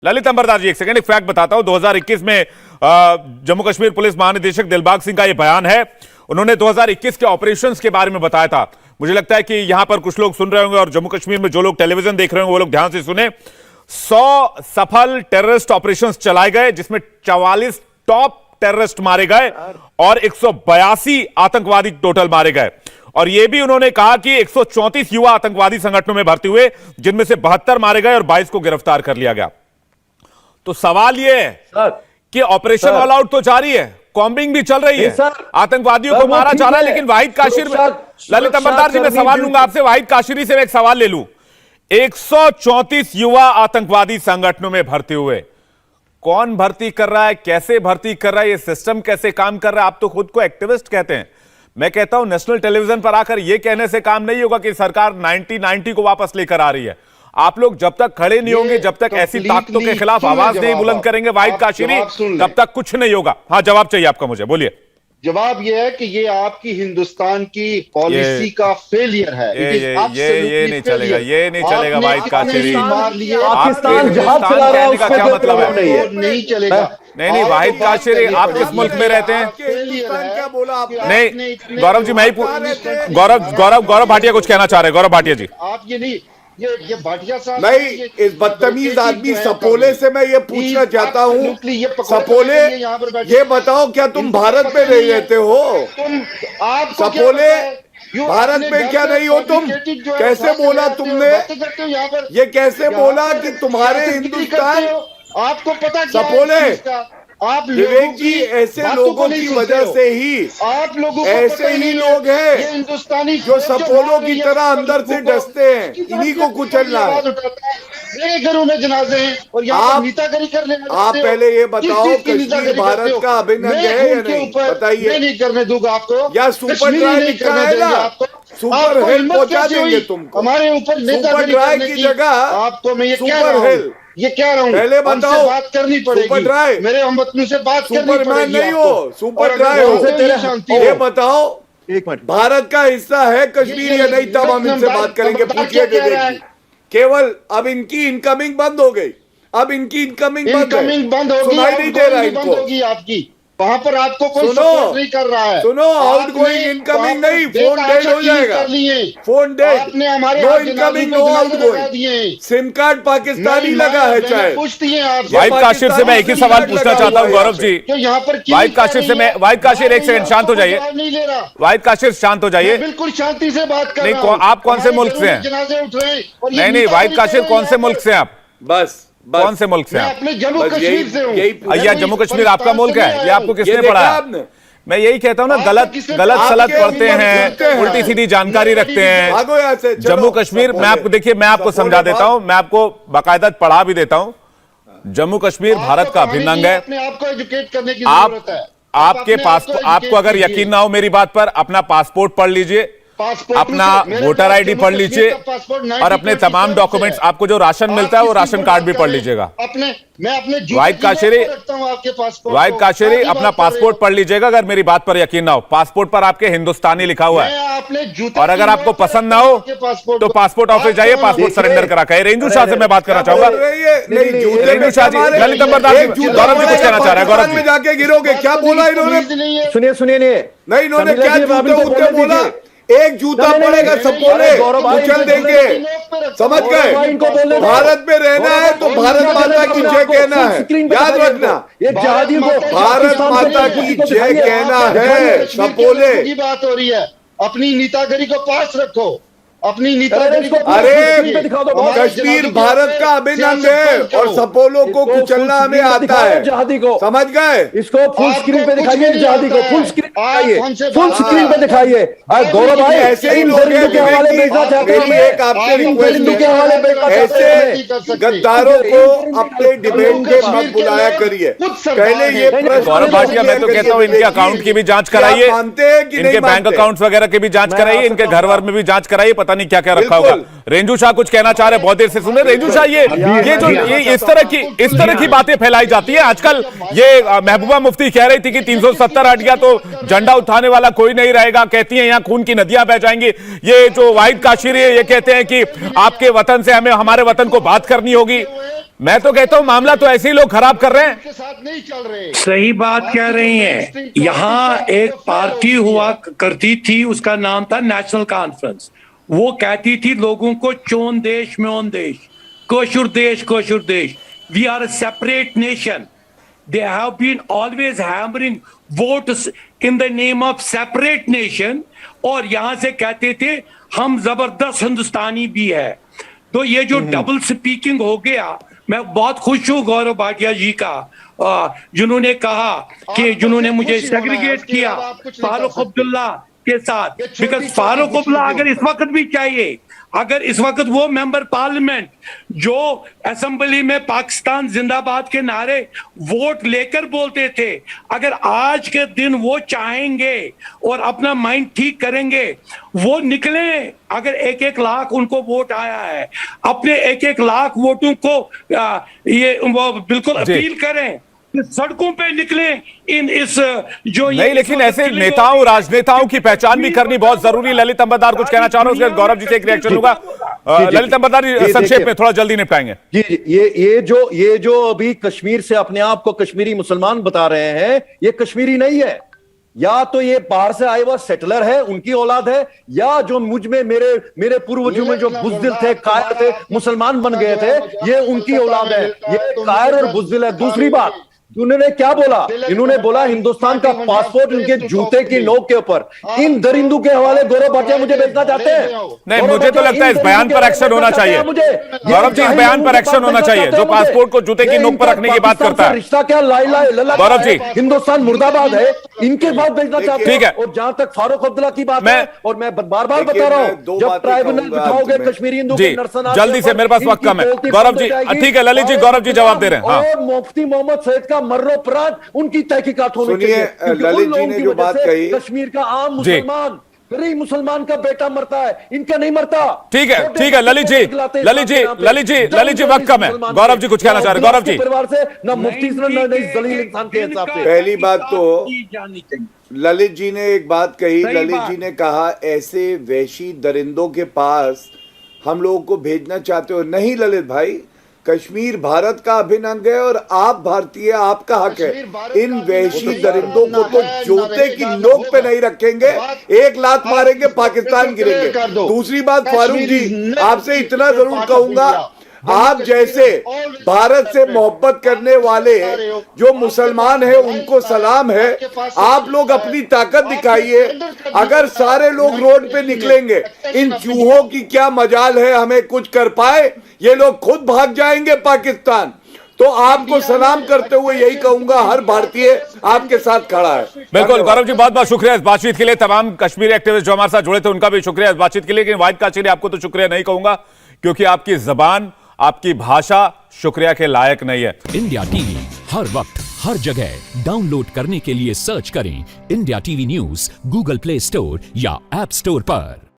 ललित अंबरदास जी, एक सेकंड, एक फैक्ट बताता हूं। 2021 में जम्मू कश्मीर पुलिस महानिदेशक दिलबाग सिंह का यह बयान है। उन्होंने 2021 के ऑपरेशंस के बारे में बताया था। मुझे लगता है कि यहां पर कुछ लोग सुन रहे होंगे और जम्मू कश्मीर में जो लोग टेलीविजन देख रहे होंगे वो लोग ध्यान से सुने। 100 सफल टेररिस्ट ऑपरेशंस चलाए गए, जिसमें 44 टॉप टेररिस्ट मारे गए और 182 आतंकवादी टोटल मारे गए। और यह भी उन्होंने कहा कि 134 युवा आतंकवादी संगठनों में भर्ती हुए, जिनमें से 72 मारे गए और 22 को गिरफ्तार कर लिया गया। तो सवाल यह है कि ऑपरेशन ऑल आउट तो जारी है, कॉम्बिंग भी चल रही है, आतंकवादियों को मारा जा रहा है, लेकिन वाहिद काशिर, ललित अंबरदास जी, मैं सवाल लूंगा आपसे, वाहिद काशिरी से मैं एक सवाल ले लूं। 134 युवा आतंकवादी संगठनों में भर्ती हुए, कौन भर्ती कर रहा है, कैसे भर्ती कर रहा है, ये सिस्टम कैसे काम कर रहा है? आप तो खुद को एक्टिविस्ट कहते हैं। मैं कहता हूं नेशनल टेलीविजन पर आकर यह कहने से काम नहीं होगा कि सरकार 90 को वापस लेकर आ रही है। आप लोग जब तक खड़े नहीं होंगे, जब तक ऐसी ताकतों के खिलाफ आवाज नहीं बुलंद करेंगे वाहिद काशिरी, तब तक कुछ नहीं होगा। हाँ, जवाब चाहिए आपका मुझे, बोलिए। जवाब यह है कि ये आपकी हिंदुस्तान की पॉलिसी का फेलियर है। ये नहीं चलेगा, ये नहीं चलेगा वाहिद काशिरी। पाकिस्तान जहाज चला रहा है, का क्या मतलब है? नहीं चलेगा। नहीं वाहिद काशिरी, आप किस मुल्क में रहते हैं? क्या बोला आपने? नहीं गौरव जी, मैं ही गौरव भाटिया कुछ कहना चाह रहे हैं। गौरव भाटिया जी, आप ये नहीं, ये भाटिया साहब नहीं, इस बदतमीज आदमी सपोले से मैं ये पूछना चाहता हूँ, सपोले ये बताओ, क्या तुम भारत में नहीं रहते हो? सपोले, भारत में क्या नहीं हो तुम? कैसे बोला तुमने? ये कैसे बोला कि तुम्हारे हिंदुस्तान? आपको पता सपोले, आप विवेक जी, ऐसे लोगों की वजह से ही आप लोगों ऐसे ही लोग हैं हिंदुस्तानी जो सपोलों की तरह अंदर से डसते हैं, इन्हीं को कुचलना है। मेरे घरों में जनाजे हैं और आप नीतागिरी करने लगे। आप पहले ये बताओ, कश्मीर भारत का अभिन्न अंग है या नहीं? बताइए। मैं नहीं करने दूंगा आपको। या सुपर ड्राई लिखा है ना, सुपर हिल पहुंचा देंगे तुमको। हमारे ऊपर सुपर ड्राई की जगह आपको मैं ये सुपर हिल, ये कह रहा हूँ, पहले बताओ। बात करनी पड़ेगी। सुपर ड्राई, मेरे हमवतनों से बात करनी पड़ेगी। सुपरमैन नहीं हो, सुपर ड्राई हो। ये बताओ, एक मिनट, भारत का हिस्सा है कश्मीर या नहीं? तब हम इनसे बात करेंगे। पूछिए विवेक जी। केवल अब इनकी इनकमिंग बंद हो गई, अब इनकी इनकमिंग बंद होगी, सुनाई नहीं दे रहा इनको। आपकी वहां पर आपको कोई सपोर्ट नहीं कर रहा है। सुनो, आउटगोइंग इनकमिंग नहीं, फोन डेड हो जाएगा, फोन डेड। आपने हमारे no incoming, no outgoing. SIM card Pakistani लगा है चाहे। वाहिद काशिर से मैं एक ही सवाल पूछना चाहता हूँ, गौरव जी। यहाँ पर वाहिद काशिर से मैं, वाहिद काशिर एक सेकंड शांत हो जाइए। वाहिद काशिर शांत हो जाइए। बिल्कुल शांति से बात कर नहीं, रहा हूं। आप कौन से मुल्क से हैं? नहीं, वाहिद काशिर कौन से मुल्क से हैं आप? बस कौन से मुल्क से हैं? अपने जम्मू कश्मीर से हूं। भैया, जम्मू कश्मीर आपका मुल्क है, ये आपको किसने पढ़ाया? मैं यही कहता हूँ ना, गलत सलत पढ़ते हैं, उल्टी सीधी जानकारी रखते हैं। जम्मू कश्मीर, मैं आपको, देखिए मैं आपको समझा देता हूँ, मैं आपको बाकायदा पढ़ा भी देता हूँ। जम्मू कश्मीर भारत का अभिन्न अंग है। आपको एजुकेट करने की जरूरत है। आपके पासपोर्ट, आपको अगर यकीन ना हो मेरी बात पर, अपना पासपोर्ट पढ़ लीजिए, अपना वोटर आईडी पढ़ लीजिए और अपने तमाम डॉक्यूमेंट्स, आपको जो राशन मिलता है वो राशन कार्ड भी पढ़ लीजिएगा। वाहिद काशिरी, अपना पासपोर्ट पढ़ लीजिएगा अगर मेरी बात पर यकीन ना हो। पासपोर्ट पर आपके हिंदुस्तानी लिखा हुआ है, और अगर आपको पसंद ना हो तो पासपोर्ट ऑफिस जाइए, पासपोर्ट सरेंडर करा के। रेंजू शाह से मैं बात करना चाहूंगा। रेंजू शाह जी, ललित अंबरदास जी, गौरव जी कुछ कहना चाह रहे हैं। गौरव जी, जाके गिरोगे, क्या बोला इन्होंने? सुनिए नहीं, इन्होंने क्या जूते बोला? एक जूता पड़ेगा सपोले, कुचल देंगे, समझ गए? भारत में रहना है तो भारत माता की जय कहना है, याद रखना। भारत माता की जय कहना है, सपोले। बात हो रही है, अपनी नेतागिरी को पास रखो, अपनी नेतागिरी को। अरे कश्मीर भारत का अभिन्न अंग है और सपोलों को कुचलना हमें आता है, समझ गए? इसको फुल स्क्रीन पे दिखाइए, जहादी को फुल स्क्रीन फुल स्क्रीन पे दिखाइए। गौरव भाई, ऐसे ही लोग हैं, एक आपसे रिक्वेस्ट है, ऐसे गद्दारों को अपने डिबेट के मत बुलाया करिए। पहले ये गौरव भाटिया, मैं तो कहता हूँ इनके अकाउंट की भी जांच कराइए, इनके बैंक अकाउंट्स वगैरह की भी जांच कराइए, इनके घर वर में भी जांच कराइए, पता नहीं क्या क्या रखा होगा। रेंजू शाह कुछ कहना चाह रहे हैं, बहुत देर से सुने। रेंजू शाह, ये इस तरह की बातें फैलाई जाती है आजकल। ये महबूबा मुफ्ती कह रही थी कि 370 हट गया तो झंडा उठाने वाला कोई नहीं रहेगा, कहती हैं यहाँ खून की नदियां बह जाएंगी। ये जो वाहिद काशिरी है, ये कहते हैं कि आपके वतन से हमें हमारे वतन को बात करनी होगी। मैं तो कहता हूं मामला तो ऐसे ही लोग खराब कर रहे हैं। के साथ नहीं चल रहे। सही बात कह रही हैं। यहाँ एक पार्टी हुआ करती थी, उसका नाम था नेशनल कॉन्फ्रेंस। वो कहती थी लोगों को चोन देश मेन देश, कोशुर देश, we are a separate nation. They have been always hammering votes in the name of separate nation, और यहां से कहते थे हम जबरदस्त हिंदुस्तानी भी है। तो ये जो डबल स्पीकिंग हो गया, मैं बहुत खुश हूं गौरव भाटिया जी का, जिन्होंने कहा कि जिन्होंने मुझे सेग्रीगेट किया फारूक अब्दुल्ला के साथ। बिकॉज फारूक अब्दुल्ला अगर इस वक्त भी चाहिए, अगर इस वक्त वो मेंबर पार्लियामेंट जो असेंबली में पाकिस्तान जिंदाबाद के नारे वोट लेकर बोलते थे, अगर आज के दिन वो चाहेंगे और अपना माइंड ठीक करेंगे, वो निकले। अगर 1-1 लाख उनको वोट आया है, अपने 1-1 लाख वोटों को ये वो बिल्कुल अपील करें, सड़कों पे निकले। इस जो नहीं, लेकिन ऐसे नेताओं, राजनेताओं की पहचान भी करनी बहुत जरूरी। ललित अंबरदार कुछ कहना चाह रहे हो, उसके गौरव जी से एक रिएक्शन लूंगा। ललित अंबरदार जी संक्षेप में, थोड़ा जल्दी निपटाएंगे। जी, ये जो अभी कश्मीर से अपने आप को कश्मीरी मुसलमान बता रहे हैं, ये कश्मीरी नहीं है। या तो ये बाहर से आए हुआ सेटलर है, उनकी औलाद है, या जो मुझ में मेरे पूर्वजों में जो बुज़दिल थे, कायर थे, मुसलमान बन गए थे, ये उनकी औलाद है। ये कायर और बुज़दिल है। दूसरी बात, उन्होंने क्या बोला? इन्होंने बोला हिंदुस्तान का पासपोर्ट उनके जूते की नोक के ऊपर। इन दरिंदों के हवाले गौरव भाटिया मुझे भेजना चाहते हैं? नहीं, मुझे तो लगता है इस बयान पर एक्शन होना चाहिए। गौरव जी, इस बयान पर एक्शन होना चाहिए जो पासपोर्ट को जूते की नोक पर रखने की बात करता है। रिश्ता क्या गौरव जी, हिंदुस्तान मुर्दाबाद है, इनके बाद भेजना चाहते ठीक है। हैं। और जहां तक फारूक अब्दुल्ला की बात है, और मैं बार बार बता रहा हूं, जब ट्राइब्यूनल बिठाओगे कश्मीरी हिंदू के नरसनार, जल्दी से, मेरे पास वक्त कम है। गौरव जी, ठीक है ललित जी, गौरव जी जवाब दे रहे हैं। और मुफ्ती मोहम्मद सैयद का मर्रो उनकी तहकीकात होनी चाहिए। ललित जी ने जो बात कही, कश्मीर का आम मुसलमान, गरीब मुसलमान का बेटा मरता है, इनका नहीं मरता। ठीक है ललित जी, वक्त कम है। गौरव जी कुछ कहना चाह रहे हैं। गौरव जी, परिवार से ना मुफ्ती से ना जलील इंसान के हिसाब से। पहली बात तो ललित जी ने एक बात कही, ललित जी ने कहा ऐसे वैशी दरिंदों के पास हम लोगों को भेजना चाहते हो। नहीं ललित भाई, कश्मीर भारत का अभिन्न अंग है और आप भारतीय, आपका हक है। इन वैशी दरिंदों को तो जूते की नोक पे नहीं रखेंगे, 1 लात मारेंगे, पाकिस्तान गिरेंगे। दूसरी बात, फारूक जी आपसे इतना जरूर कहूंगा, आप जैसे भारत से मोहब्बत करने वाले जो मुसलमान हैं उनको सलाम है। आप लोग अपनी ताकत दिखाइए। अगर सारे लोग रोड पे निकलेंगे, इन चूहों की क्या मजाल है हमें कुछ कर पाए? ये लोग खुद भाग जाएंगे पाकिस्तान। तो आपको सलाम करते हुए यही कहूंगा, हर भारतीय आपके साथ खड़ा है। बिल्कुल गौरव जी, बहुत बहुत शुक्रिया इस बातचीत के लिए। तमाम कश्मीरी एक्टिविस्ट जो हमारे साथ जुड़े थे उनका भी शुक्रिया इस बातचीत के लिए। लेकिन वाहिद काचरी, आपको तो शुक्रिया नहीं कहूंगा क्योंकि आपकी जबान, आपकी भाषा शुक्रिया के लायक नहीं है। इंडिया टीवी हर वक्त हर जगह डाउनलोड करने के लिए सर्च करें India TV news Google play store या ऐप स्टोर पर।